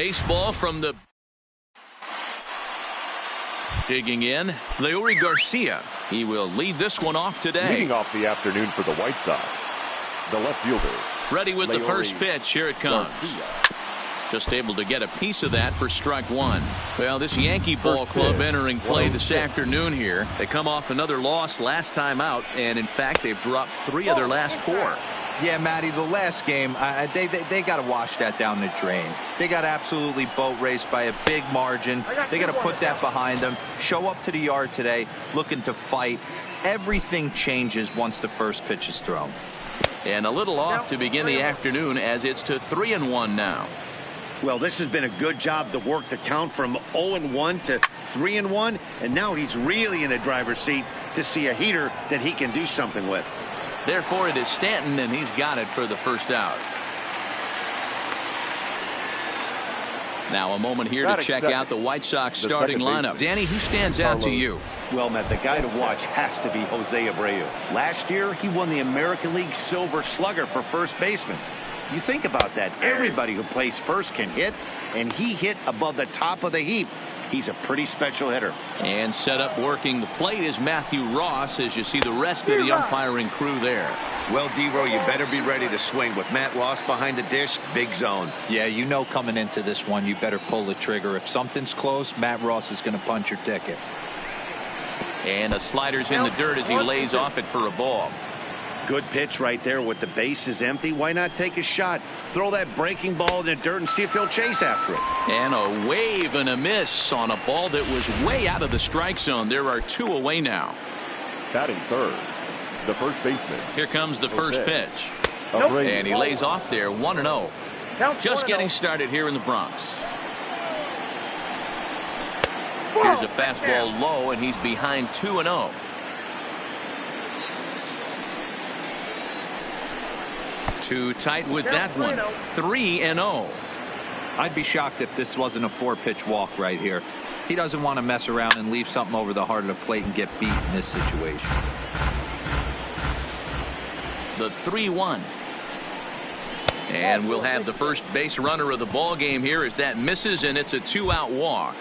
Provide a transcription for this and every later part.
baseball from the... Digging in, Leury Garcia. He will lead this one off today. Leading off the afternoon for the White Sox, the left fielder. Ready with the first pitch. Here it comes. Garcia. Just able to get a piece of that for strike one. Well, this Yankee ball club entering play this afternoon here. They come off another loss last time out, and in fact, they've dropped 3 of their last 4. Yeah, Matty, the last game, they got to wash that down the drain. They got absolutely boat raced by a big margin. They got to put that behind them. Show up to the yard today looking to fight. Everything changes once the first pitch is thrown. And a little off to begin the afternoon as it's to 3-1 now. Well, this has been a good job to work the count from 0-1 to 3-1, and now he's really in the driver's seat to see a heater that he can do something with. Therefore, it is Stanton, and he's got it for the first out. Now a moment here to check out the White Sox starting lineup. Danny, who stands out to you? Well, Matt, the guy to watch has to be Jose Abreu. Last year, he won the American League Silver Slugger for first baseman. You think about that. Everybody who plays first can hit, and he hit above the top of the heap. He's a pretty special hitter. And set up working the plate is Matthew Ross as you see the rest of the umpiring crew there. Well, D-Row, you better be ready to swing. With Matt Ross behind the dish, big zone. Yeah, you know coming into this one, you better pull the trigger. If something's close, Matt Ross is going to punch your ticket. And the slider's in the dirt as he lays off it for a ball. Good pitch right there with the bases empty. Why not take a shot? Throw that breaking ball in the dirt and see if he'll chase after it. And a wave and a miss on a ball that was way out of the strike zone. There are 2 away now. Batting third, the first baseman. Here comes the first pitch. And he lays off there 1-0. Just getting started here in the Bronx. Here's a fastball low, and he's behind 2-0. Too tight with that one. 3-0. I'd be shocked if this wasn't a 4-pitch walk right here. He doesn't want to mess around and leave something over the heart of the plate and get beat in this situation. The 3-1. And we'll have the first base runner of the ball game here as that misses, and it's a 2-out walk.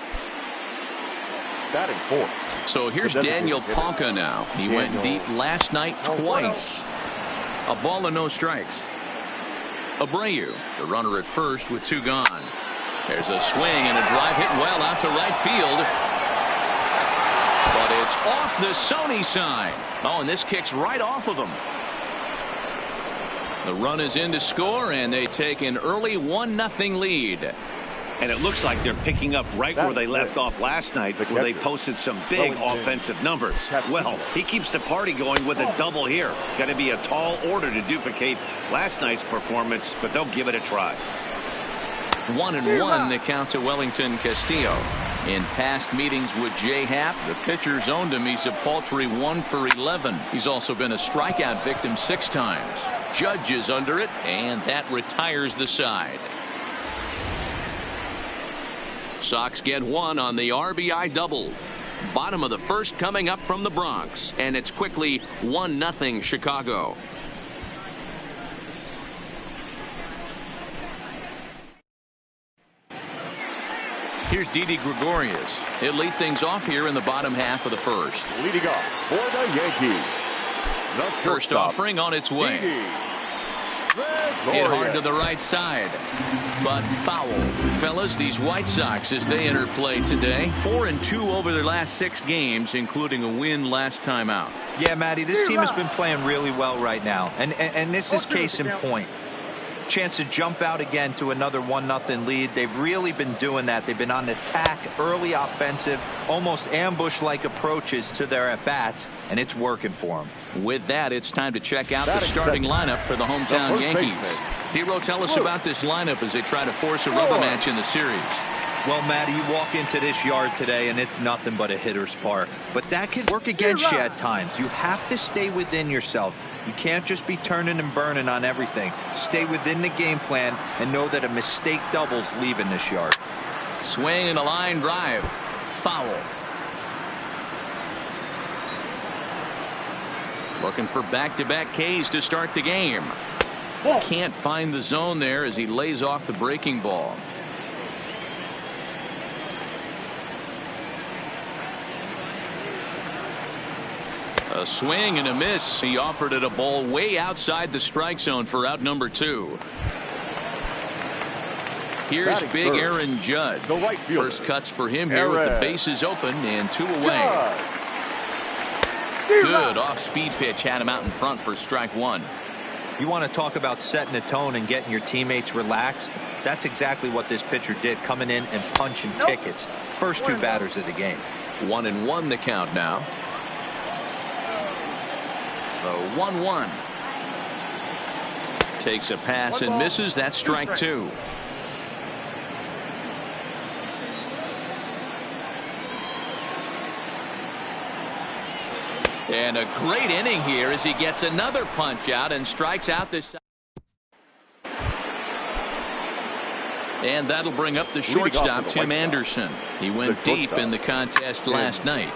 Batting fourth. So here's Daniel Palka now. He went deep last night twice. A ball and no strikes. Abreu, the runner at first with 2 gone. There's a swing and a drive hit well out to right field. But it's off the Sony sign. Oh, and this kicks right off of him. The run is in to score, and they take an early 1-0 lead. And it looks like they're picking up right where they left off last night, where they posted some big offensive numbers. Well, he keeps the party going with a double here. Got to be a tall order to duplicate last night's performance, but they'll give it a try. 1-1 the count to Wellington Castillo. In past meetings with Jay Happ, the pitcher's owned him. He's a paltry 1 for 11. He's also been a strikeout victim 6 times. Judge is under it, and that retires the side. Sox get 1 on the RBI double. Bottom of the first coming up from the Bronx, and it's quickly 1-0 Chicago. Here's Didi Gregorius. He'll lead things off here in the bottom half of the first. Leading off for the Yankees. The first offering on its way. Hit hard to the right side, but foul. Fellas, these White Sox, as they enter play today, 4-2 over their last 6 games, including a win last time out. Yeah, Matty, this team has been playing really well right now, and this is case in point. Chance to jump out again to another 1-0 lead. They've really been doing that. They've been on attack, early offensive, almost ambush-like approaches to their at-bats, and it's working for them. With that, it's time to check out the starting lineup for the hometown Yankees. D-Row, tell us about this lineup as they try to force a rubber match in the series. Well, Matty, you walk into this yard today, and it's nothing but a hitter's park. But that can work against you at times. You have to stay within yourself. You can't just be turning and burning on everything. Stay within the game plan and know that a mistake doubles leaving this yard. Swing and a line drive. Foul. Looking for back-to-back Ks to start the game. Can't find the zone there as he lays off the breaking ball. A swing and a miss. He offered it a ball way outside the strike zone for out number 2. Here's big Aaron Judge. First cuts for him here with the bases open and 2 away. Good off-speed pitch had him out in front for strike 1. You want to talk about setting a tone and getting your teammates relaxed? That's exactly what this pitcher did, coming in and punching tickets. First 2 batters of the game. 1-1 the count now. The 1-1. Takes a pass and misses. That's strike 2. And a great inning here as he gets another punch out and strikes out this. And that'll bring up the shortstop, Tim Anderson. He went deep in the contest last night.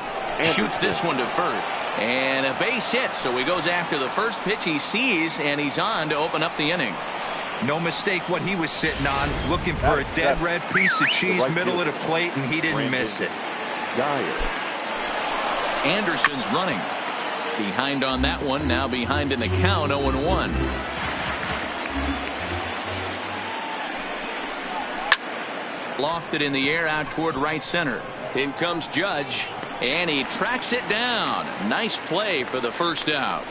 Shoots this one to first. And a base hit, so he goes after the first pitch he sees, and he's on to open up the inning. No mistake what he was sitting on, looking for a dead red piece of cheese middle of the plate, and he didn't miss it. Anderson's running. Behind on that one, now behind in the count, 0-1. Lofted in the air out toward right center. In comes Judge, and he tracks it down. Nice play for the first out.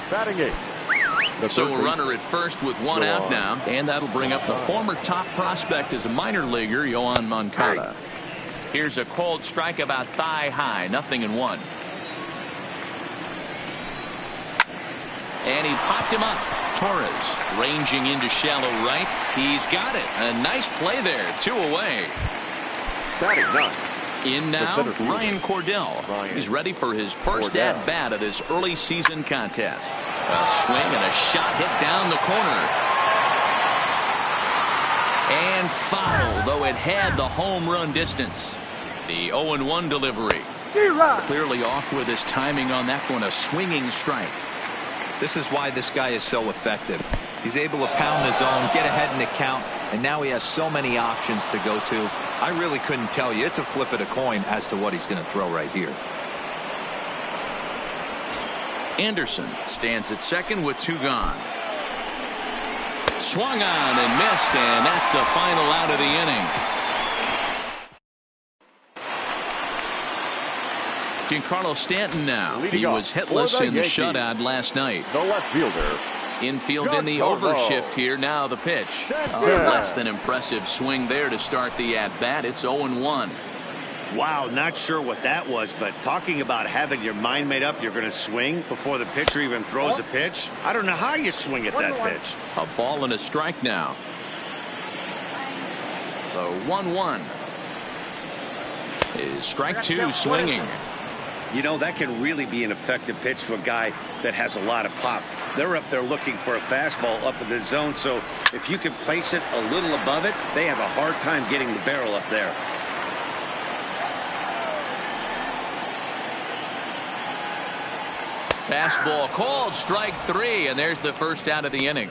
Batting 8. So a runner at first with 1 out now, and that'll bring up the former top prospect as a minor leaguer, Yohan Moncada. Here's a cold strike about thigh high, 0-1. And he popped him up. Torres ranging into shallow right. He's got it. A nice play there. 2 away. Batting 9. In now, Ryan Cordell. He's ready for his first at-bat of this early season contest. A swing and a shot hit down the corner. And foul, though it had the home run distance. The 0-1 delivery. Clearly off with his timing on that one. A swinging strike. This is why this guy is so effective. He's able to pound the zone, get ahead in the count, and now he has so many options to go to. I really couldn't tell you. It's a flip of the coin as to what he's going to throw right here. Anderson stands at second with 2 gone. Swung on and missed, and that's the final out of the inning. Giancarlo Stanton now. He was hitless in the shutout last night. The left fielder. Infield in the overshift here. Now the pitch. Less than impressive swing there to start the at-bat. It's 0-1. Wow, not sure what that was, but talking about having your mind made up you're going to swing before the pitcher even throws a pitch. I don't know how you swing at that pitch. A ball and a strike now. The 1-1 is strike 2 swinging. You know, that can really be an effective pitch to a guy that has a lot of pop. They're up there looking for a fastball up in the zone, so if you can place it a little above it, they have a hard time getting the barrel up there. Fastball called, strike 3, and there's the first out of the inning.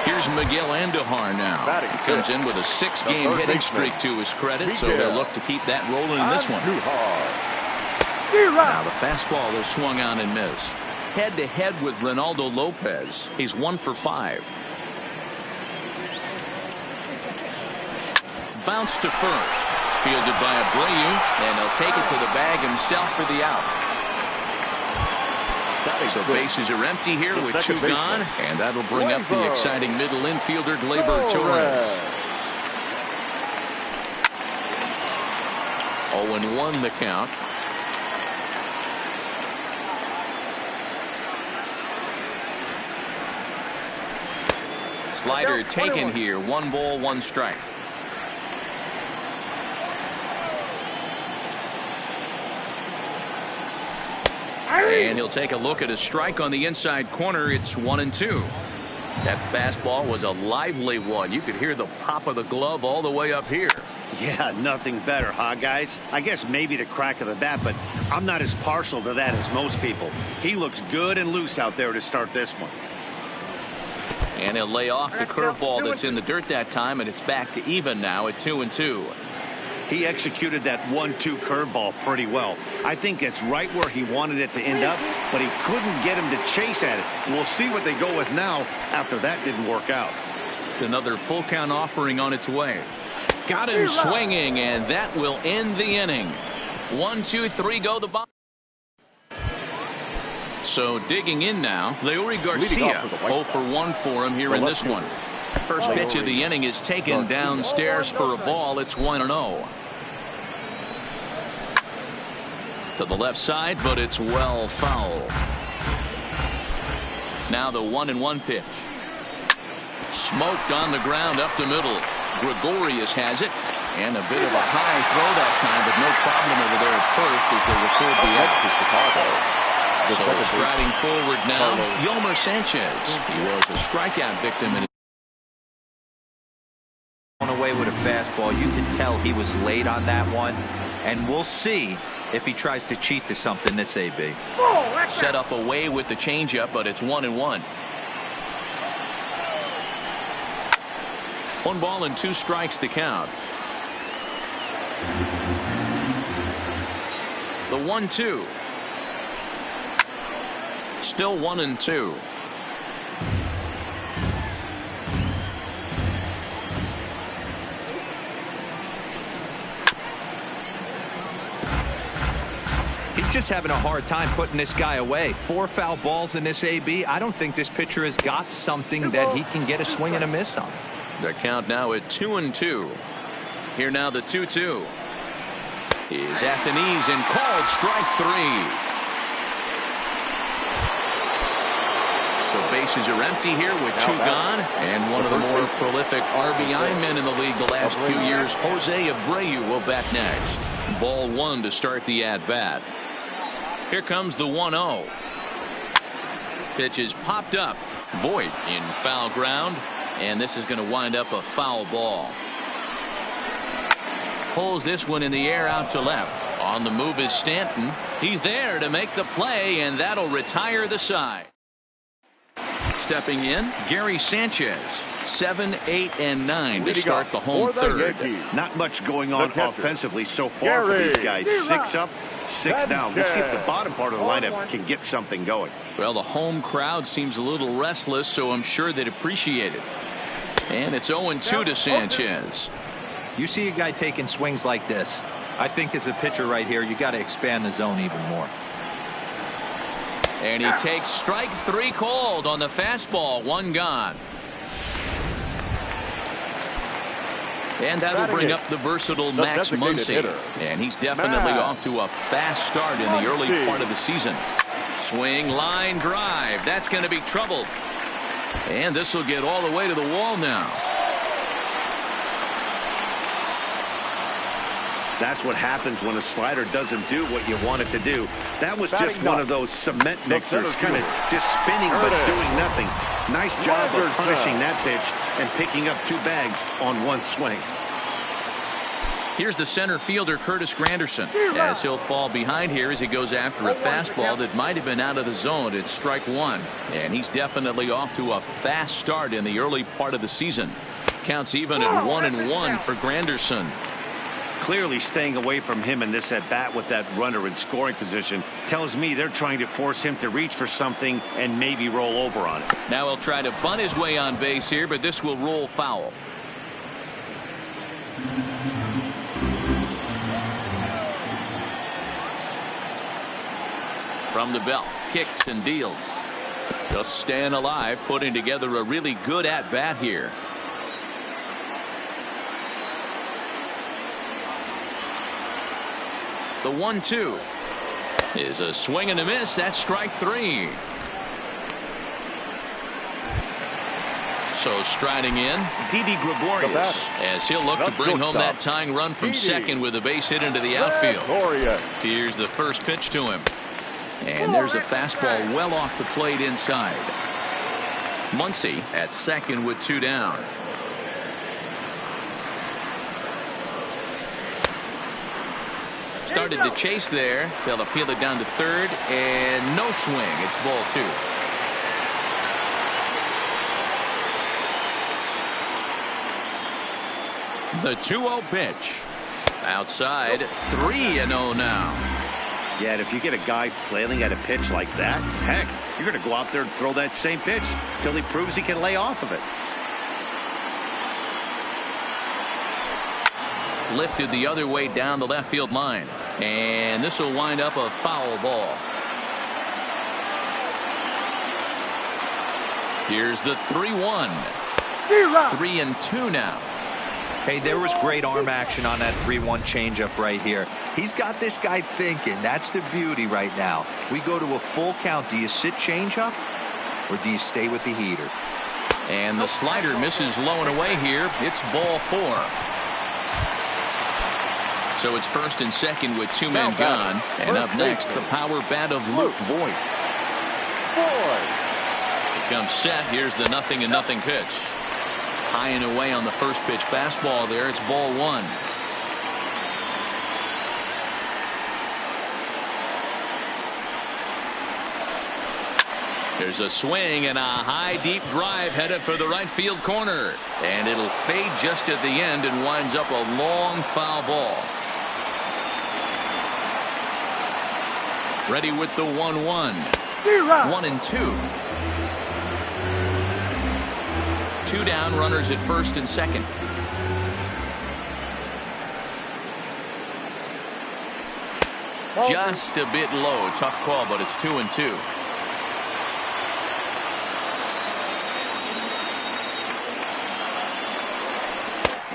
Here's Miguel Andujar now. He comes in with a 6-game hitting streak to his credit, so they'll look to keep that rolling in this one. Now the fastball is swung on and missed. Head-to-head with Ronaldo Lopez. He's 1 for 5. Bounce to first. Fielded by Abreu, and he'll take it to the bag himself for the out. So bases are empty here with 2 gone, and that'll bring up the exciting middle infielder Gleyber Torres. 0-1 the count. Slider taken here. 1 ball, 1 strike. And he'll take a look at a strike on the inside corner. It's 1-2. That fastball was a lively one. You could hear the pop of the glove all the way up here. Yeah, nothing better, huh, guys? I guess maybe the crack of the bat, but I'm not as partial to that as most people. He looks good and loose out there to start this one. And he'll lay off the curveball that's in the dirt that time, and it's back to even now at 2-2. He executed that 1-2 curveball pretty well. I think it's right where he wanted it to end up, but he couldn't get him to chase at it. We'll see what they go with now after that didn't work out. Another full count offering on its way. Got him swinging, and that will end the inning. 1, 2, 3, go the bottom. So digging in now, Leury Garcia. 0 for 1 for him here in this one. First pitch of the inning is taken downstairs for a ball. It's 1-0. To the left side, but it's well foul. Now the 1-1 pitch. Smoked on the ground up the middle. Gregorius has it. And a bit of a high throw that time, but no problem over there at first as they record the out. So striding forward now, Yomer Sanchez. He was a strikeout victim. Away with a fastball. You can tell he was late on that one, and we'll see if he tries to cheat to something this AB. Set up away with the changeup, but it's 1-1. 1 ball and 2 strikes to count. The 1-2. Still 1-2. He's just having a hard time putting this guy away. 4 foul balls in this AB. I don't think this pitcher has got something that he can get a swing and a miss on. The count now at 2-2. Here now the 2-2. Is at the knees and called strike 3. So bases are empty here with 2 gone, and one of the more prolific RBI men in the league the last few years, Jose Abreu, will bat next. Ball 1 to start the at-bat. Here comes the 1-0. Pitch is popped up. Voit in foul ground, and this is going to wind up a foul ball. Pulls this one in the air out to left. On the move is Stanton. He's there to make the play, and that'll retire the side. Stepping in, Gary Sanchez. 7, 8, and 9 to start the home third. Not much going on offensively so far for these guys. 6 up, 6 down. We'll see if the bottom part of the lineup can get something going. Well, the home crowd seems a little restless, so I'm sure they'd appreciate it. And it's 0-2 to Sanchez. You see a guy taking swings like this. I think as a pitcher right here, you got to expand the zone even more. And he takes strike 3 called on the fastball. 1 gone. And that'll bring up the versatile Max Muncy. And he's definitely off to a fast start in the early part of the season. Swing, line, drive. That's going to be trouble. And this will get all the way to the wall now. That's what happens when a slider doesn't do what you want it to do. That was just one of those cement mixers, kind of just spinning but doing nothing. Nice job of punishing that pitch and picking up 2 bags on 1 swing. Here's the center fielder, Curtis Granderson, as he'll fall behind here as he goes after a fastball that might have been out of the zone. It's strike 1, and he's definitely off to a fast start in the early part of the season. Counts even at 1-1 for Granderson. Clearly staying away from him in this at bat with that runner in scoring position tells me they're trying to force him to reach for something and maybe roll over on it. Now he'll try to bunt his way on base here, but this will roll foul. From the belt, kicks and deals. Just staying alive, putting together a really good at bat here. The 1-2 is a swing and a miss. That's strike 3. So striding in, Didi Gregorius, as he'll look to bring home that tying run from second with a base hit into the outfield. Here's the first pitch to him. And there's a fastball well off the plate inside. Muncy at second with 2 down. Started to chase there. They'll appeal it down to third, and no swing. It's ball 2. The 2-0 pitch. Outside, 3-0 now. Yeah, and if you get a guy flailing at a pitch like that, heck, you're going to go out there and throw that same pitch till he proves he can lay off of it. Lifted the other way down the left field line. And this will wind up a foul ball. Here's the 3-1. 3-2 now. Hey, there was great arm action on that 3-1 changeup right here. He's got this guy thinking. That's the beauty right now. We go to a full count. Do you sit changeup or do you stay with the heater? And the slider misses low and away here. It's ball 4. So it's first and second with 2 men gone. And up next, the power bat of Luke Voigt. He comes set. Here's the 0-0 pitch. High and away on the first pitch fastball there. It's ball 1. There's a swing and a high deep drive headed for the right field corner. And it'll fade just at the end and winds up a long foul ball. Ready with the 1-1. 1-2. 2 down, runners at first and second. Just a bit low. Tough call, but it's 2-2.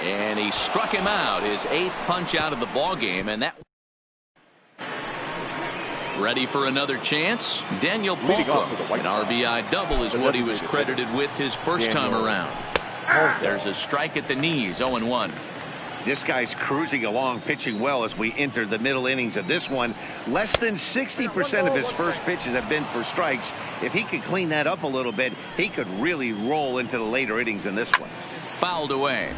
And he struck him out. His 8th punch out of the ball game, and that. Ready for another chance? Daniel Palka. An RBI double is what he was credited with his first time around. There's a strike at the knees. 0-1. This guy's cruising along, pitching well as we enter the middle innings of this one. Less than 60% of his first pitches have been for strikes. If he could clean that up a little bit, he could really roll into the later innings in this one. Fouled away.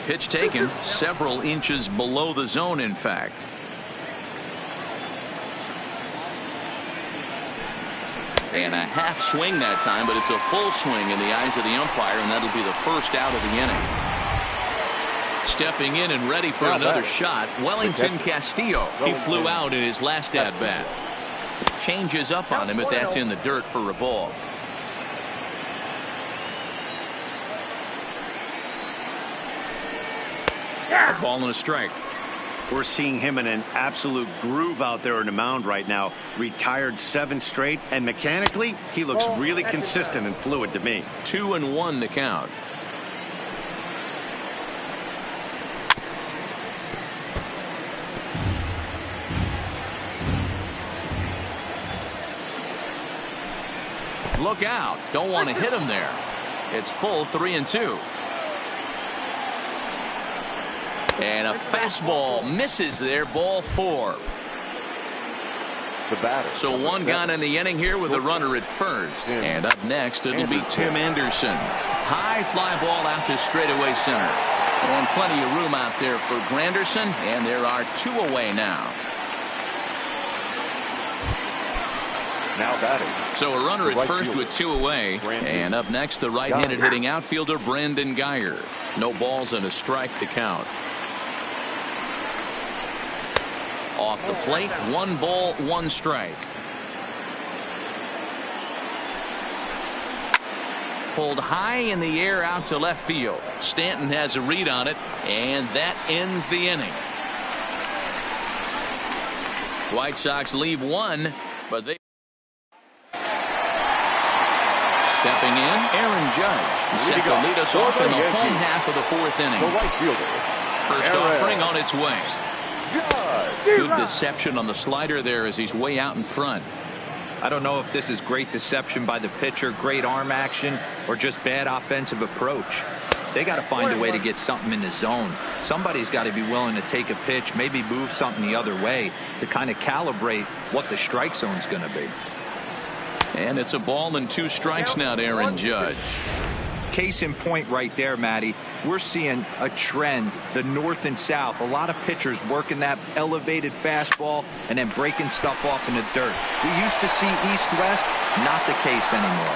Pitch taken several inches below the zone, in fact. And a half swing that time, but it's a full swing in the eyes of the umpire, and that'll be the first out of the inning. Stepping in and ready for another shot, Wellington Castillo. He flew out in his last at-bat. Changes up on him, but that's in the dirt for a ball. A ball and a strike. We're seeing him in an absolute groove out there in the mound right now. Retired 7 straight, and mechanically, he looks really consistent and fluid to me. 2-1 the count. Look out. Don't want to hit him there. It's full 3-2. And a fastball misses there. Ball 4. The batter. So 1 gone in the inning here with a runner at first. And up next, it'll be Tim Anderson. High fly ball out to straightaway center. And plenty of room out there for Granderson. And there are 2 away now. Now batting. So a runner at first with 2 away. And up next, the right-handed hitting outfielder Brandon Geyer. No balls and a strike to count. Off the plate, 1 ball, 1 strike. Pulled high in the air out to left field. Stanton has a read on it, and that ends the inning. White Sox leave 1, but they. Stepping in, Aaron Judge. Set to lead us off in the home half of the 4th inning. The right fielder. First offering on its way. Good deception on the slider there as he's way out in front. I don't know if this is great deception by the pitcher, great arm action, or just bad offensive approach. They got to find a way to get something in the zone. Somebody's got to be willing to take a pitch, maybe move something the other way to kind of calibrate what the strike zone's going to be. And it's a ball and 2 strikes now to Aaron Judge. Case in point right there, Matty. We're seeing a trend, the north and south. A lot of pitchers working that elevated fastball and then breaking stuff off in the dirt. We used to see east-west, not the case anymore.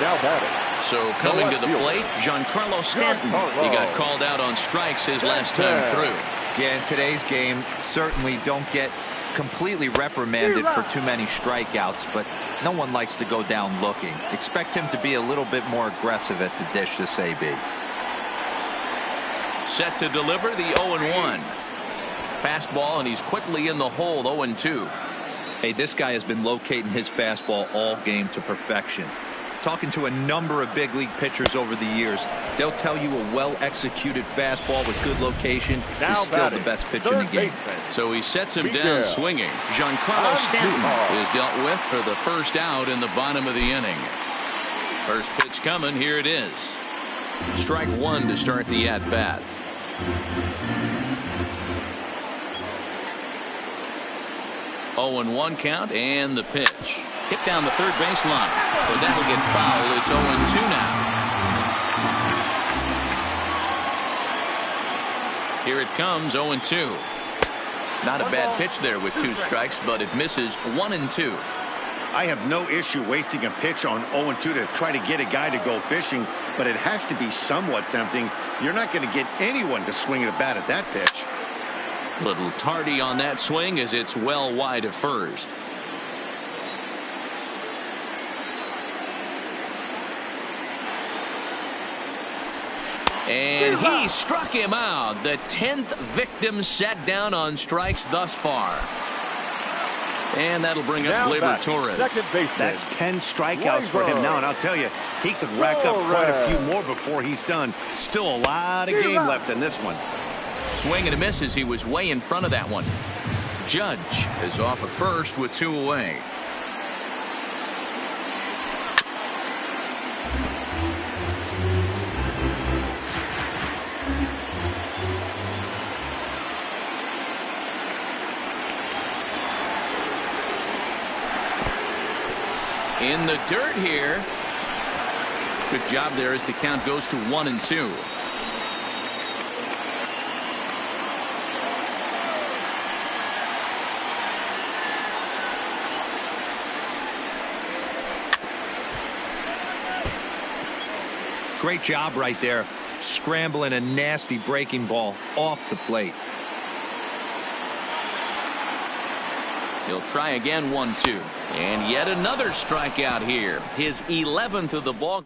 Now batting. So coming to the plate, Giancarlo Stanton. He got called out on strikes his last time through. Yeah, in today's game, certainly don't get completely reprimanded for too many strikeouts, but no one likes to go down looking. Expect him to be a little bit more aggressive at the dish this AB. Set to deliver the 0-1. Fastball, and he's quickly in the hole, 0-2. Hey, this guy has been locating his fastball all game to perfection. Talking to a number of big league pitchers over the years, they'll tell you a well-executed fastball with good location is still the best pitch in the game. So he sets him down swinging. Giancarlo Stanton is dealt with for the first out in the bottom of the inning. First pitch coming. Here it is. Strike one to start the at-bat. Oh, 0-1 count, and the pitch. Hit down the third baseline. So that'll get fouled. It's 0-2 now. Here it comes, 0-2. Not a bad pitch there with two strikes, but it misses 1-2. I have no issue wasting a pitch on 0-2 to try to get a guy to go fishing, but it has to be somewhat tempting. You're not going to get anyone to swing a bat at that pitch. Little tardy on that swing as it's well wide of first. And he struck him out. The 10th victim set down on strikes thus far. And that'll bring us Gleyber Torres. That's 10 strikeouts for him now, and I'll tell you, he could rack up quite a few more before he's done. Still a lot of game left in this one. Swing and a miss as he was way in front of that one. Judge is off at first with two away. In the dirt here. Good job there as the count goes to 1-2. Great job right there, scrambling a nasty breaking ball off the plate. He'll try again, 1-2. And yet another strikeout here. His 11th of the ball.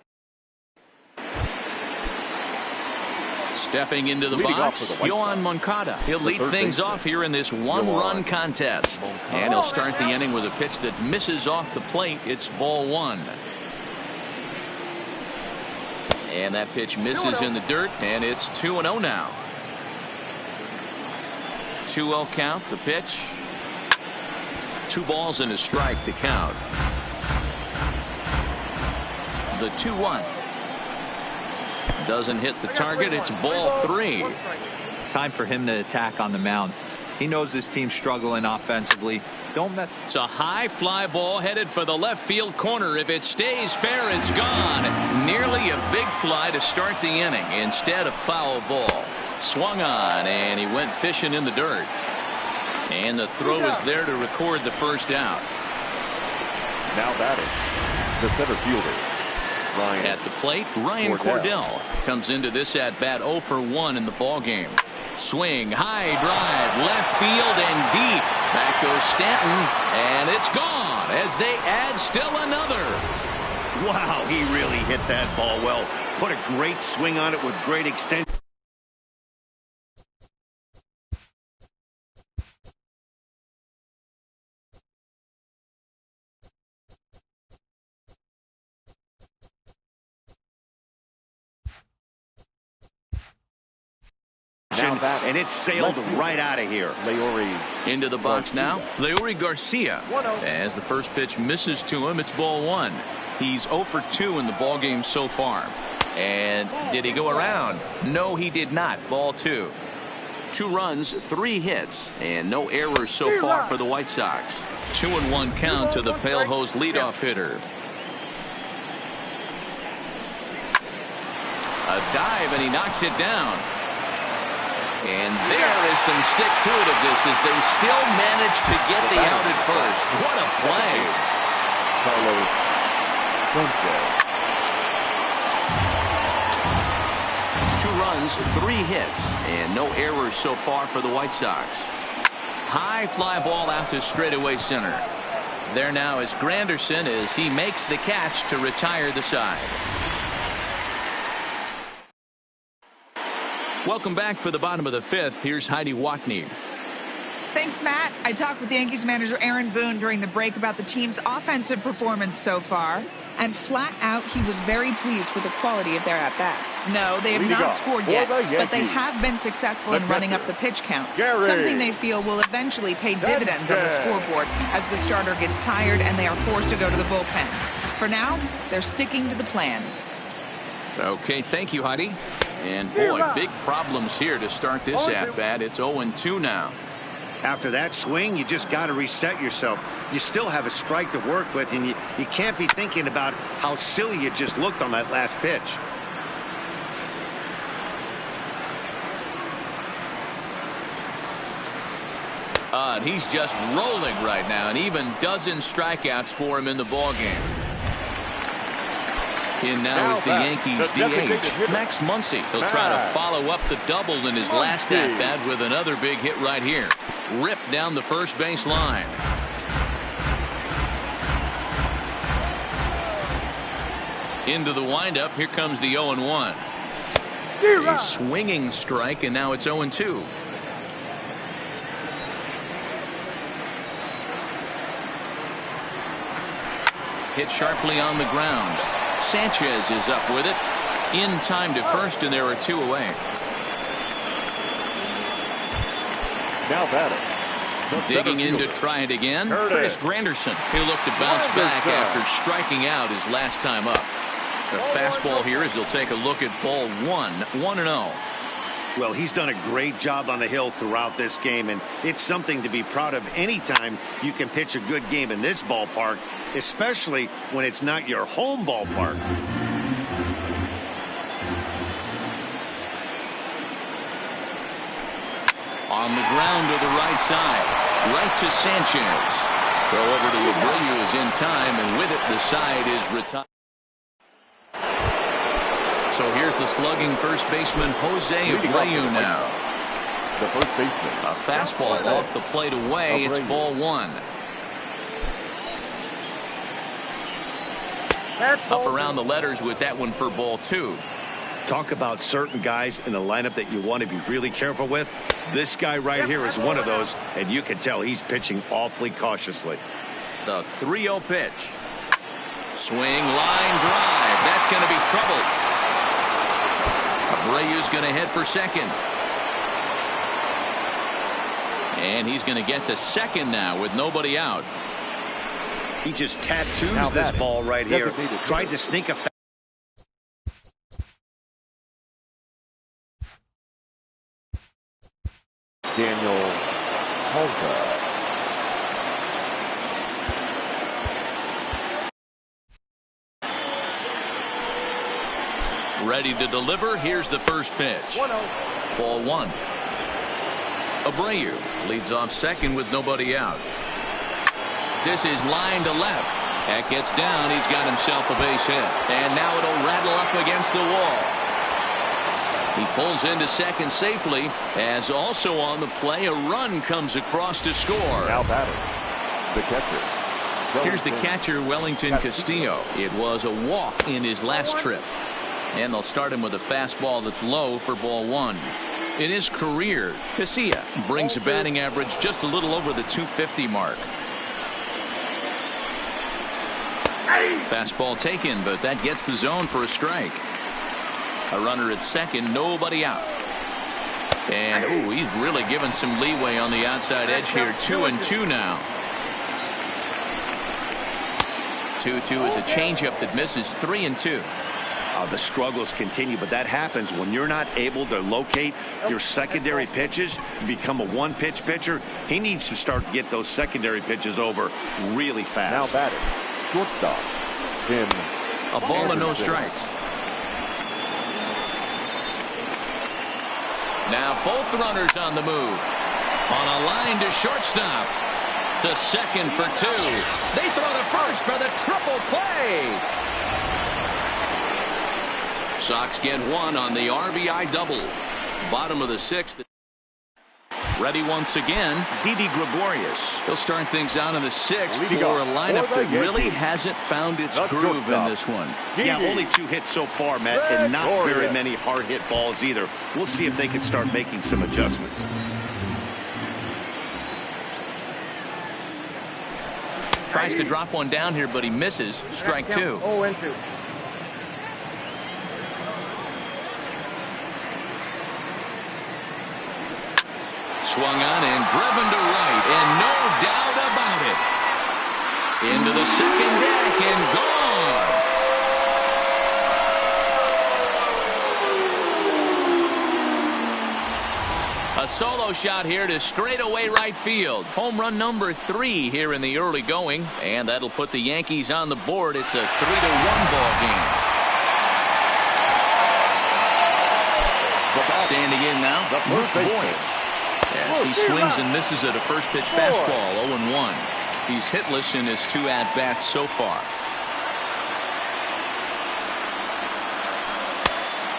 Stepping into the box, Yoan Moncada. He'll lead things off here in this one-run contest. And he'll start the inning with a pitch that misses off the plate. It's ball one. And that pitch misses in the dirt, and it's 2-0 now. 2-0 count, the pitch. 2 balls and a strike to count. The 2-1. Doesn't hit the target. It's ball 3. Time for him to attack on the mound. He knows his team's struggling offensively. Don't mess. It's a high fly ball headed for the left field corner. If it stays fair, it's gone. Nearly a big fly to start the inning. Instead, a foul ball. Swung on, and he went fishing in the dirt. And the throw is there to record the first out. Now batting, the center fielder, Ryan. At the plate, Ryan Cordell comes into this at bat 0 for 1 in the ball game. Swing, high drive, left field and deep. Back goes Stanton, and it's gone as they add still another. Wow, he really hit that ball well. Put a great swing on it with great extension. And it sailed right out of here. Into the box now, Leury Garcia. As the first pitch misses to him, it's ball 1. He's 0 for 2 in the ball game so far. And did he go around? No, he did not. Ball 2. 2 runs, 3 hits, and no errors so far for the White Sox. 2-1 count to the Pale Hose leadoff hitter. A dive, and he knocks it down. And there is some stick-to-it-iveness as they still manage to get the out at first. What a play. Two runs, 3 hits, and no errors so far for the White Sox. High fly ball out to straightaway center. There now is Granderson as he makes the catch to retire the side. Welcome back for the bottom of the 5th. Here's Heidi Watney. Thanks, Matt. I talked with Yankees manager Aaron Boone during the break about the team's offensive performance so far. And flat out, he was very pleased with the quality of their at-bats. No, they have not scored yet, but they have been successful in running up the pitch count. Something they feel will eventually pay dividends on the scoreboard as the starter gets tired and they are forced to go to the bullpen. For now, they're sticking to the plan. Okay, thank you, Heidi. And boy, big problems here to start this at-bat. It's 0-2 now. After that swing, you just got to reset yourself. You still have a strike to work with, and you can't be thinking about how silly you just looked on that last pitch. And he's just rolling right now, and even dozen strikeouts for him in the ballgame. In now is the Yankees DH, Max Muncy. He'll try to follow up the double in his last at-bat with another big hit right here. Ripped down the first base line. Into the windup. Here comes the 0-1. A swinging strike, and now it's 0-2. Hit sharply on the ground. Sanchez is up with it. In time to first, and there are 2 away. Now batting. Digging in to try it again. Chris Granderson. He'll look to bounce back after striking out his last time up. The fastball here as he'll take a look at ball 1. 1-0. Well, he's done a great job on the hill throughout this game, and it's something to be proud of anytime you can pitch a good game in this ballpark, especially when it's not your home ballpark. On the ground to the right side. Right to Sanchez. Throw over to Abreu is in time, and with it the side is retired. So here's the slugging first baseman Jose Abreu now. The first baseman. A fastball off the plate away. It's ball 1. Up around the letters with that one for ball 2. Talk about certain guys in the lineup that you want to be really careful with. This guy right here is one of those, and you can tell he's pitching awfully cautiously. The 3-0 pitch. Swing, line drive. That's going to be trouble. Abreu's going to head for second. And he's going to get to second now with nobody out. He just tattoos this ball right here. Tried to sneak a Daniel Holka. Ready to deliver. Here's the first pitch. Ball 1. Abreu leads off second with nobody out. This is line to left. That gets down. He's got himself a base hit. And now it'll rattle up against the wall. He pulls into second safely, as also on the play a run comes across to score. Now batting. The catcher. Here's the catcher, Wellington Castillo. It was a walk in his last trip. And they'll start him with a fastball that's low for ball 1. In his career, Casilla brings a batting average just a little over the 250 mark. Fastball taken, but that gets the zone for a strike. A runner at second, nobody out. And ooh, he's really given some leeway on the outside edge here. 2-2 now. 2-2 is a changeup that misses. 3-2. The struggles continue, but that happens when you're not able to locate your secondary pitches. You become a one-pitch pitcher. He needs to start to get those secondary pitches over really fast. Now batting. Shortstop. Tim. A ball and no strikes. Now both runners on the move. On a line to shortstop. To second for 2. They throw to first for the triple play. Sox get 1 on the RBI double. Bottom of the 6th. Ready once again, Didi Gregorius. He'll start things out in the 6th for a lineup that really hasn't found its groove in this one. Yeah, only 2 hits so far, Matt, and not very many hard hit balls either. We'll see if they can start making some adjustments. Tries to drop one down here, but he misses. Strike 2. 0-2. Swung on and driven to right, and no doubt about it. Into the second deck and gone. A solo shot here to straightaway right field. Home run number 3 here in the early going, and that'll put the Yankees on the board. It's a 3-1 ball game. Standing in now, Luke Voigt. As he swings and misses at a first pitch fastball, 0-1. He's hitless in his 2 at-bats so far.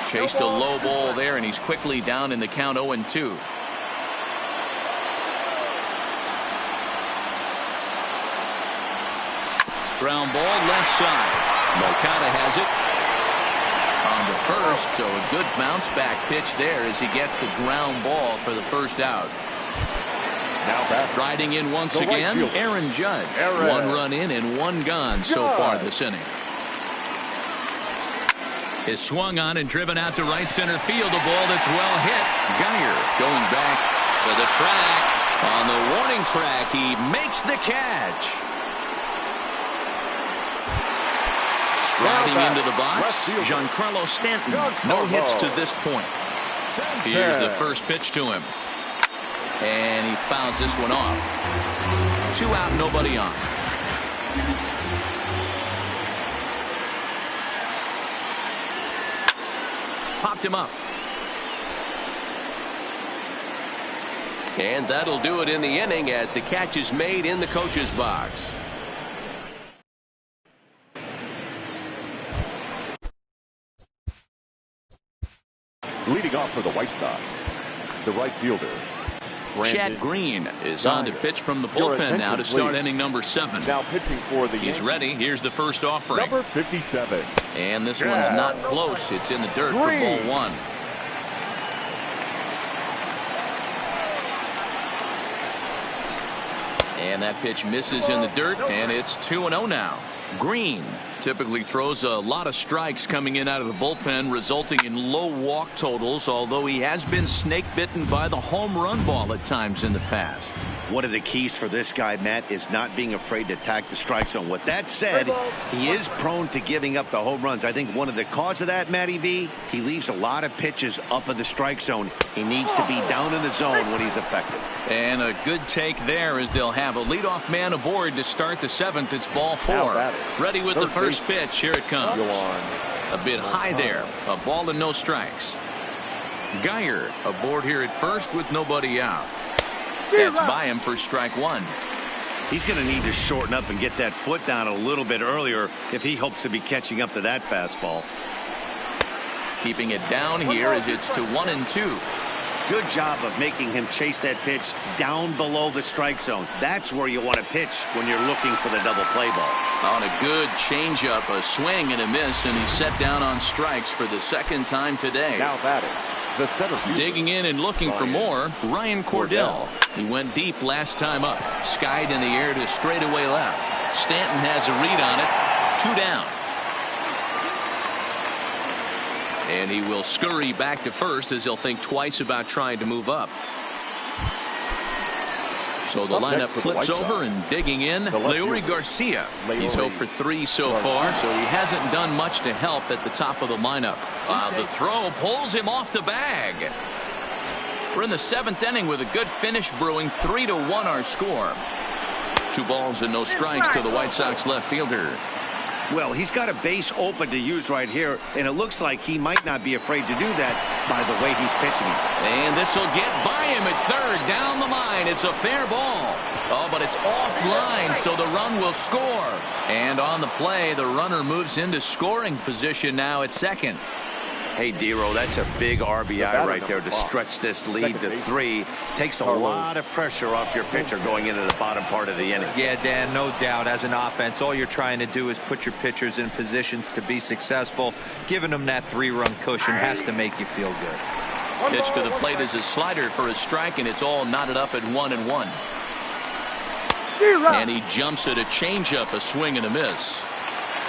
Chased a low ball there, and he's quickly down in the count, 0-2. Ground ball left side. Moncada has it. On the first, so a good bounce back pitch there as he gets the ground ball for the first out. Now riding in once again, Aaron Judge. 1 run in and 1 gone so far this inning. Is swung on and driven out to right center field. A ball that's well hit. Geyer going back to the track. On the warning track, he makes the catch. Driving into the box, Giancarlo Stanton. No hits to this point. Here's the first pitch to him. And he fouls this one off. 2 out, nobody on. Popped him up. And that'll do it in the inning as the catch is made in the coach's box. Leading off for the White Sox, the right fielder, Chad Green is on to pitch from the bullpen now to start inning number 7. Now pitching for the He's ready. Here's the first offering. Number 57. And this one's not close. It's in the dirt for ball 1. And that pitch misses in the dirt, and it's 2-0 now. Green typically throws a lot of strikes coming in out of the bullpen, resulting in low walk totals, although he has been snake bitten by the home run ball at times in the past. One of the keys for this guy, Matt, is not being afraid to attack the strike zone. With that said, he is prone to giving up the home runs. I think one of the cause of that, Matty V, he leaves a lot of pitches up in the strike zone. He needs to be down in the zone when he's effective. And a good take there as they'll have a leadoff man aboard to start the 7th. It's ball 4. Ready with the first pitch. Here it comes. A bit high there. A ball and no strikes. Geyer aboard here at first with nobody out. That's by him for strike 1. He's going to need to shorten up and get that foot down a little bit earlier if he hopes to be catching up to that fastball. Keeping it down here as it's to 1-2. Good job of making him chase that pitch down below the strike zone. That's where you want to pitch when you're looking for the double play ball. On a good changeup, a swing and a miss, and he's set down on strikes for the 2nd time today. Now batting, the center fielder. Digging in and looking for more, Ryan Cordell. He went deep last time up. Skied in the air to straightaway left. Stanton has a read on it. 2 down. And he will scurry back to first as he'll think twice about trying to move up. So the lineup flips over and digging in, Leury Garcia. He's 0 for 3 so far, so he hasn't done much to help at the top of the lineup. The throw pulls him off the bag. We're in the 7th inning with a good finish brewing. 3-1 our score. 2 balls and no strikes to the White Sox left fielder. Well, he's got a base open to use right here, and it looks like he might not be afraid to do that. by the way he's pitching it. And this will get by him at third. Down the line. It's a fair ball. Oh, but it's offline, so the run will score. And on the play, the runner moves into scoring position now at second. Hey, Dero, that's a big RBI right there to stretch this lead to 3. Takes a lot of pressure off your pitcher going into the bottom part of the inning. Yeah, Dan, no doubt. As an offense, all you're trying to do is put your pitchers in positions to be successful. Giving them that 3-run cushion has to make you feel good. Pitch to the plate is a slider for a strike, and it's all knotted up at 1-1. And he jumps at a changeup, a swing and a miss.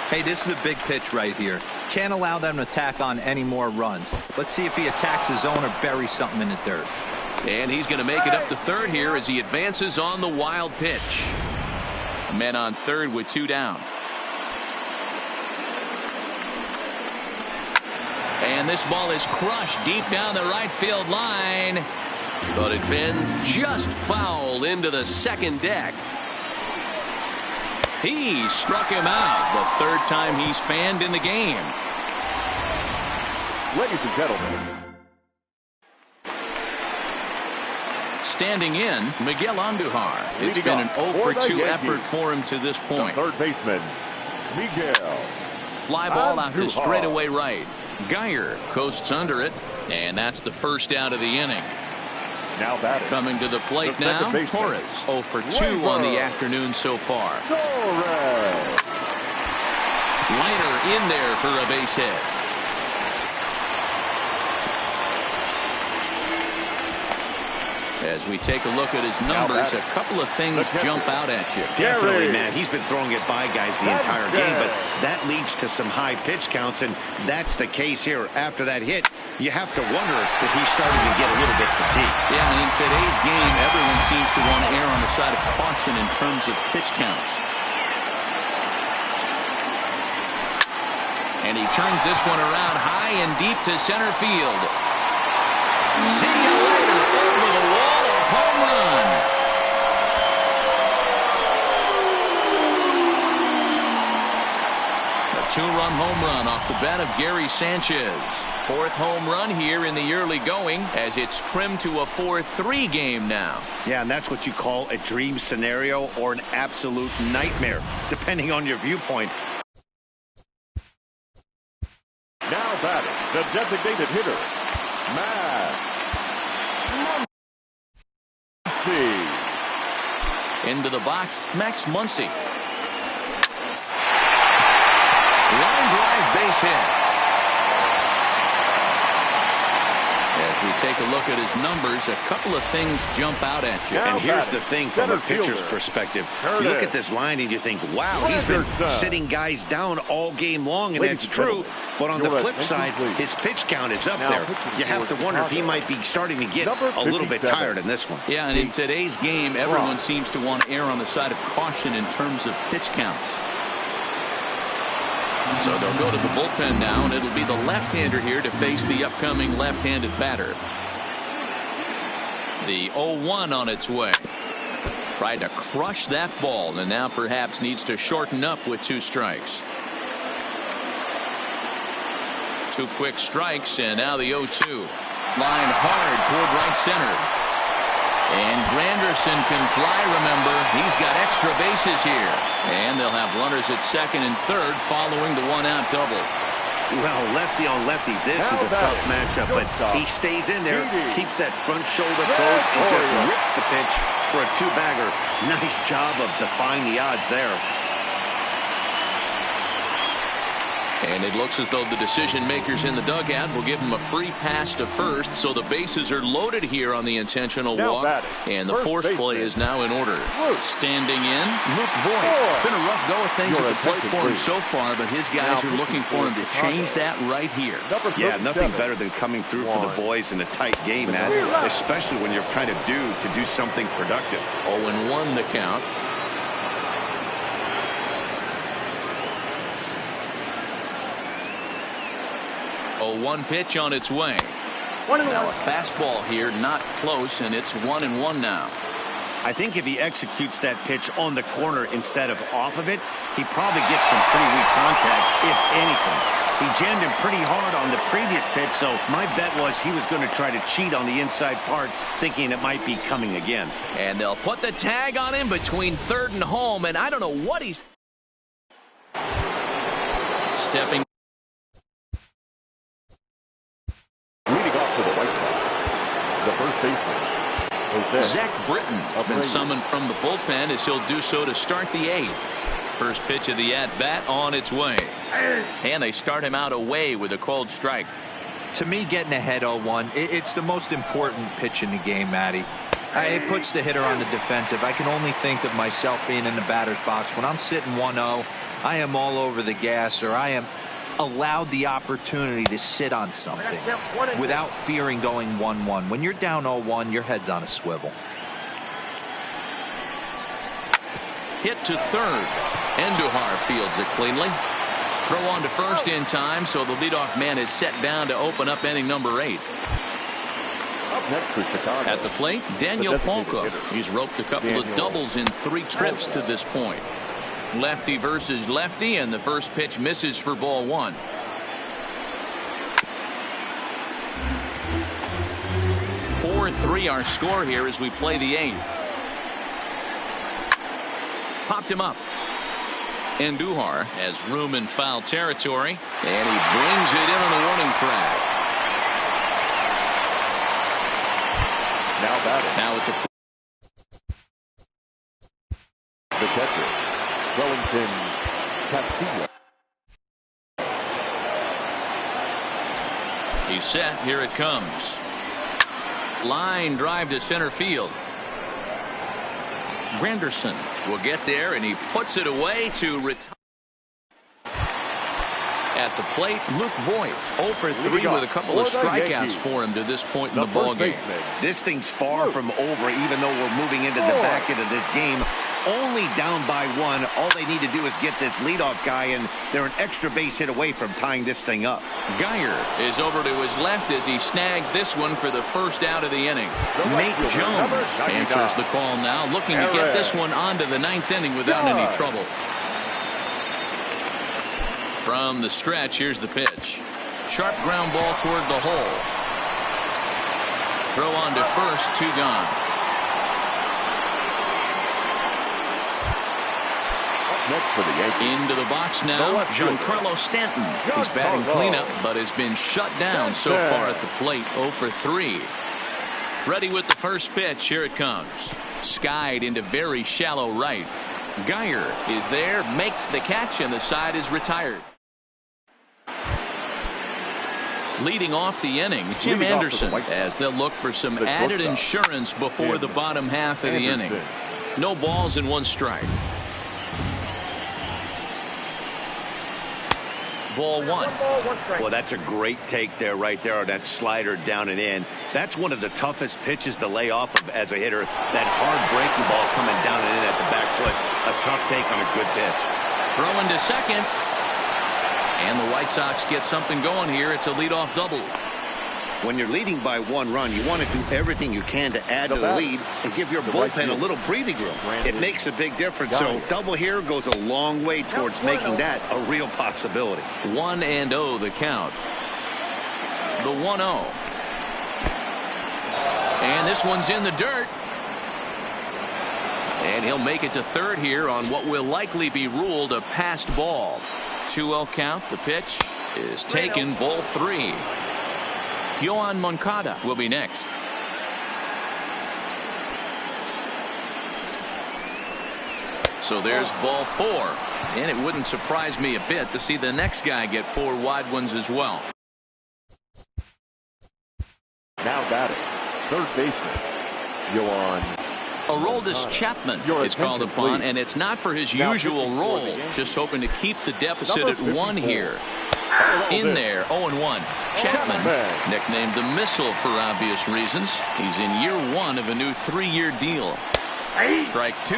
Hey, this is a big pitch right here. Can't allow them to tack on any more runs. Let's see if he attacks his zone or buries something in the dirt. And he's going to make it up to third here as he advances on the wild pitch. Men on third with 2 down. And this ball is crushed deep down the right field line. But it bends just foul into the second deck. He struck him out the third time he's fanned in the game. Ladies and gentlemen. Standing in, Miguel Andujar. It's been an 0-for-2 effort for him to this point. The third baseman, Miguel. Fly ball out to Andujar. straightaway right. Geyer coasts under it, and that's the first out of the inning. Now batting. Coming to the plate The now, second baseman. Torres. 0-for-2 on the afternoon so far. Torres. Liner in there for a base hit. As we take a look at his numbers, a couple of things jump out at you. Definitely, man. He's been throwing it by guys the entire game, but that leads to some high pitch counts, and that's the case here. After that hit, you have to wonder if he's starting to get a little bit fatigued. Yeah, and in today's game, everyone seems to want to err on the side of caution in terms of pitch counts. And he turns this one around high and deep to center field. See you later, over the wall, a home run. A 2-run home run off the bat of Gary Sanchez. 4th home run here in the early going as it's trimmed to a 4-3 game now. Yeah, and that's what you call a dream scenario or an absolute nightmare, depending on your viewpoint. Now batting, the designated hitter, Matt Muncy. Into the box, Max Muncy. Line drive base hit. As we take a look at his numbers, a couple of things jump out at you. And here's the thing from a pitcher's perspective. You look at this line and you think, wow, he's been sitting guys down all game long, and that's true. But on the flip side, his pitch count is up there. You have to wonder if he might be starting to get a little bit tired in this one. Yeah, and in today's game, everyone seems to want to err on the side of caution in terms of pitch counts. So they'll go to the bullpen now, and it'll be the left-hander here to face the upcoming left-handed batter. The 0-1 on its way. Tried to crush that ball, and now perhaps needs to shorten up with 2 strikes. 2 quick strikes, and now the 0-2. Line hard toward right center. And Granderson can fly, remember. He's got extra bases here. And they'll have runners at second and third following the 1-out double. Well, lefty on lefty, this is a tough matchup, but he stays in there, keeps that front shoulder closed, and just rips the pitch for a 2-bagger. Nice job of defying the odds there. And it looks as though the decision makers in the dugout will give him a free pass to first, so the bases are loaded here on the intentional walk, and the force play is now in order. Standing in, Luke Voigt. It's been a rough go of things at the plate for him so far, but his guys are looking for him to change that right here. Yeah, nothing better than coming through for the boys in a tight game, man, especially when you're kind of due to do something productive. 0-1 the count. 0-1 pitch on its way. Now a fastball here, not close, and it's 1-1 now. I think if he executes that pitch on the corner instead of off of it, he probably gets some pretty weak contact, if anything. He jammed him pretty hard on the previous pitch, so my bet was he was going to try to cheat on the inside part, thinking it might be coming again. And they'll put the tag on him between third and home, and I don't know what he's... Stepping... Leading off for the White Sox, the first baseman, Jose. Zach Britton has been summoned from the bullpen as he'll do so to start the eighth. First pitch of the at-bat on its way. And they start him out away with a cold strike. To me, getting ahead 0-1, it's the most important pitch in the game, Matty. It puts the hitter on the defensive. I can only think of myself being in the batter's box. When I'm sitting 1-0, I am all over the gas, or I am allowed the opportunity to sit on something without fearing going 1-1. When you're down 0-1, your head's on a swivel. Hit to third. Andujar fields it cleanly. Throw on to first in time, so the leadoff man is set down to open up inning number 8. Up next for Chicago. At the plate, Daniel Palka. He's roped a couple of doubles in 3 trips to this point. Lefty versus lefty, and the first pitch misses for ball 1. Our score here as we play the 8th. Popped him up. Andujar has room in foul territory, and he brings it in on the warning track. Now batting. Now at the catcher, Wellington Castillo. He's set. Here it comes. Line drive to center field. Granderson will get there, and he puts it away to retire. At the plate, Luke Voigt 0 for 3 with a couple of strikeouts for him to this point in the ballgame. This thing's far from over, even though we're moving into the back end of this game. Only down by 1. All they need to do is get this leadoff guy, and they're an extra base hit away from tying this thing up. Geyer is over to his left as he snags this one for the first out of the inning. Nate Jones answers the call now, looking to get this one onto the 9th inning without any trouble. From the stretch, here's the pitch. Sharp ground ball toward the hole. Throw on to first, 2 gone. Next for the Yankees. Into the box now, Giancarlo Stanton. He's batting cleanup, but has been shut down so far at the plate, 0 for 3. Ready with the first pitch. Here it comes. Skied into very shallow right. Geyer is there, makes the catch, and the side is retired. Leading off the inning, Tim Anderson, as they'll look for some added insurance before the bottom half of the inning. No balls and 1 strike. Ball 1. Well, that's a great take there, right there, on that slider down and in. That's one of the toughest pitches to lay off of as a hitter. That hard breaking ball coming down and in at the back foot. A tough take on a good pitch. Throwing to second. And the White Sox get something going here. It's a leadoff double. When you're leading by 1 run, you want to do everything you can to add to the lead and give your bullpen a little breathing room. It makes a big difference. So double here goes a long way towards making that a real possibility. 1-0 the count. The 1-0. And this one's in the dirt. And he'll make it to third here on what will likely be ruled a passed ball. 2-0 count. The pitch is taken. Ball 3. Yohan Moncada will be next. So there's ball 4. And it wouldn't surprise me a bit to see the next guy get 4 wide ones as well. Now batting, third baseman, Yohan Aroldis Chapman is called upon, and it's not for his usual role, just hoping to keep the deficit at 1 here. In there, 0-1. Chapman, nicknamed the Missile for obvious reasons. He's in year 1 of a new 3-year deal. Strike 2.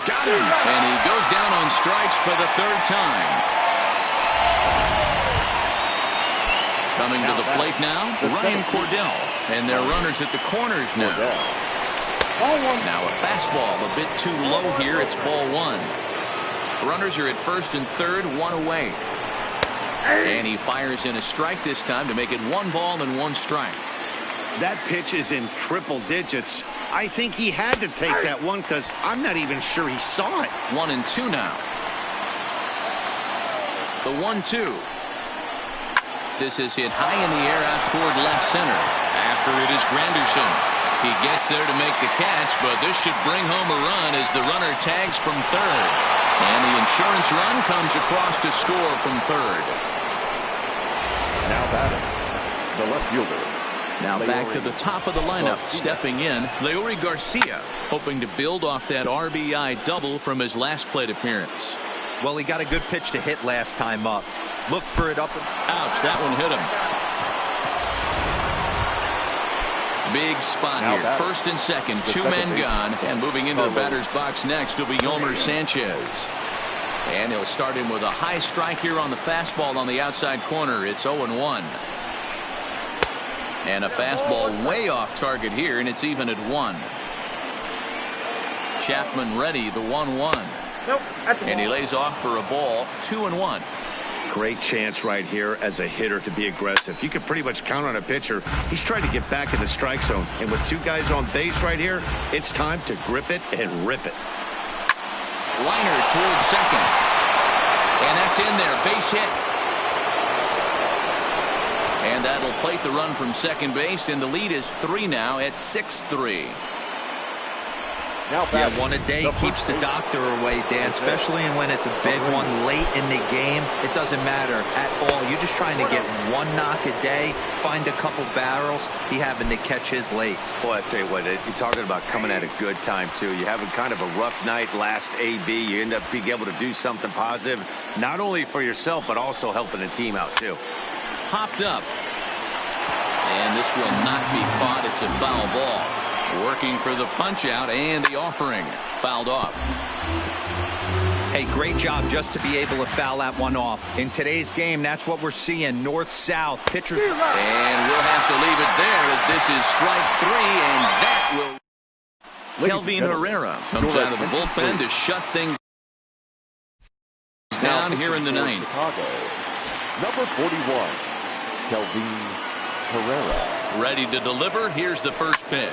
Got him! And he goes down on strikes for the 3rd time. Coming to the plate now, Ryan Cordell. And they're runners at the corners now. Now a fastball a bit too low here. It's ball one. Runners are at first and third, one away. And he fires in a strike this time to make it 1 ball and 1 strike. That pitch is in triple digits. I think he had to take that one because I'm not even sure he saw it. 1-2 now. The 1-2. This is hit high in the air out toward left center. After it is Granderson. He gets there to make the catch, but this should bring home a run as the runner tags from third. And the insurance run comes across to score from third. Now batting, the left fielder. Now back to the top of the lineup, stepping in, Leury Garcia, hoping to build off that RBI double from his last plate appearance. Well, he got a good pitch to hit last time up. Look for it up. Ouch, that one hit him. Big spot now here. First and second, 2 men gone. And moving into the batter's box next will be Yomer Sanchez. And he'll start him with a high strike here on the fastball on the outside corner. It's 0-1. And a fastball way off target here, and it's even at 1. Chapman ready, the 1-1. Nope, and he lays off for a ball, 2-1. Great chance right here as a hitter to be aggressive. You can pretty much count on a pitcher. He's trying to get back in the strike zone. And with 2 guys on base right here, it's time to grip it and rip it. Liner towards second. And that's in there. Base hit. And that'll plate the run from second base. And the lead is 3 now at 6-3. Yeah, one a day keeps the doctor away, Dan, especially when it's a big one late in the game. It doesn't matter at all. You're just trying to get 1 knock a day, find a couple barrels. He happened to catch his late. Boy, I tell you what, you're talking about coming at a good time, too. You're having kind of a rough night last AB. You end up being able to do something positive, not only for yourself, but also helping the team out, too. Hopped up. And this will not be caught. It's a foul ball. Working for the punch out and the offering. Fouled off. Hey, great job just to be able to foul that one off. In today's game, that's what we're seeing. North-south. Pitchers. And we'll have to leave it there as this is strike 3. And that will. Kelvin Herrera comes out of the bullpen to shut things down here in the 9th. Chicago, number 41, Kelvin Herrera. Ready to deliver. Here's the first pitch.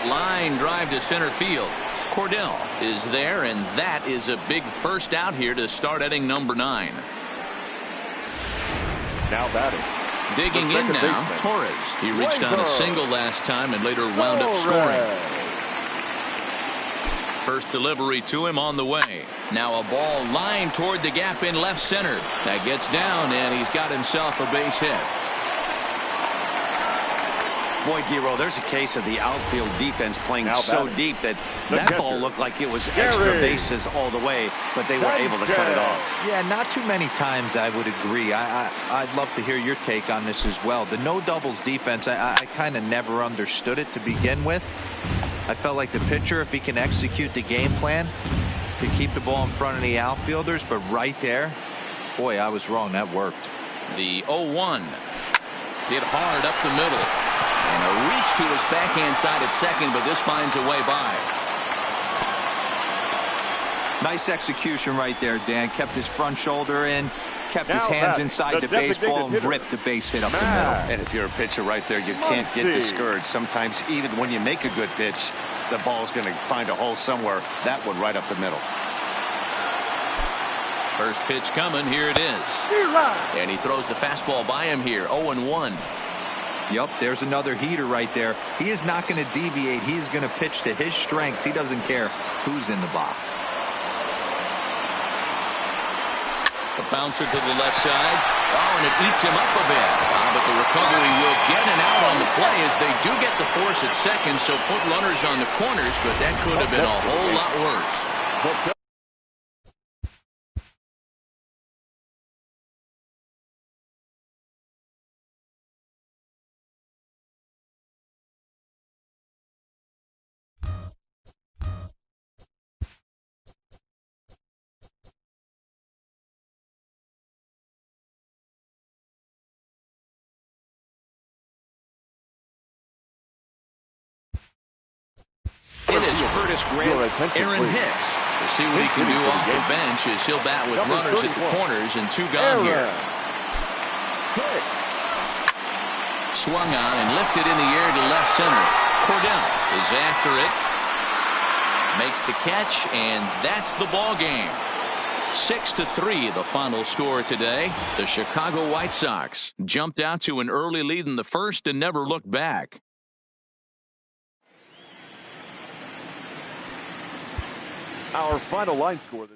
Line drive to center field. Cordell is there, and that is a big first out here to start inning number 9. Now batting. Digging in now, Torres. He reached on a single last time and later wound up scoring. First delivery to him on the way. Now a ball lined toward the gap in left center. That gets down, and he's got himself a base hit. Boy, Giro, there's a case of the outfield defense playing so deep that ball looked like it was extra bases all the way, but they were able to cut it off. Yeah, not too many times I would agree. I'd love to hear your take on this as well. The no doubles defense, I kind of never understood it to begin with. I felt like the pitcher, if he can execute the game plan, could keep the ball in front of the outfielders, but right there, boy, I was wrong. That worked. The 0-1 hit hard up the middle. And a reach to his backhand side at second, but this finds a way by. Nice execution right there, Dan. Kept his front shoulder in, kept his hands inside the baseball, and ripped the base hit up the middle. And if you're a pitcher right there, you can't get discouraged. Sometimes even when you make a good pitch, the ball's going to find a hole somewhere. That one right up the middle. First pitch coming. Here it is. And he throws the fastball by him here. 0-1. Yep, there's another heater right there. He is not going to deviate. He's going to pitch to his strengths. He doesn't care who's in the box. The bouncer to the left side. Oh, and it eats him up a bit. But the recovery will get an out on the play as they do get the force at second, so put runners on the corners, but that could have been a whole lot worse. Curtis, Grant. Your attention, Aaron please. Hicks. We'll see what he can do off the bench as he'll bat with Number runners at the 31. corners and 2 gone here. Hicks. Swung on and lifted in the air to left center. Cordell is after it. Makes the catch, and that's the ball game. 6-3 the final score today. The Chicago White Sox jumped out to an early lead in the first and never looked back. Our final line score.